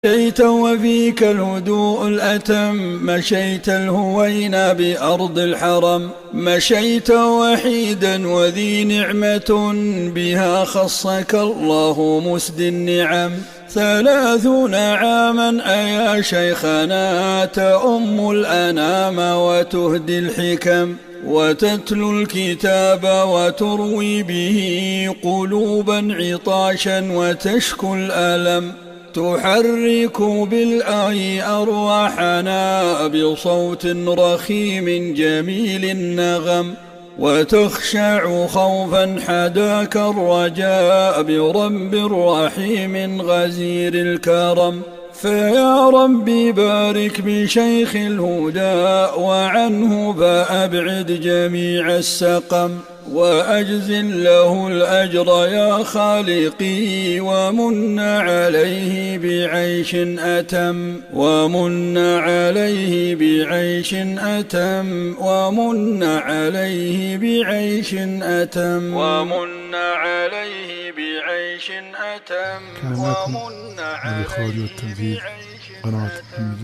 مشيت وفيك الهدوء الأتم، مشيت الهوينا بأرض الحرم، مشيت وحيدا وذي نعمة بها خصك الله مسد النعم. 30 عاما أيا شيخنا تؤم الأنام وتهدي الحكم، وتتلو الكتاب وتروي به قلوبا عطاشا وتشكو الألم، تحرك بالآي أرواحنا بصوت رخيم جميل النغم، وتخشع خوفا حداك الرجاء برب رحيم غزير الكرم. فيا ربي بارك بشيخ الهدى وعنه فأبعد جميع السقم، وأجزل له الأجر يا خالقي، ومن عليه بعيش أتم، ومن عليه بعيش أتم، ومن عليه بعيش أتم، ومن عليه بعيش أتم، ومن عليه بعيش أتم.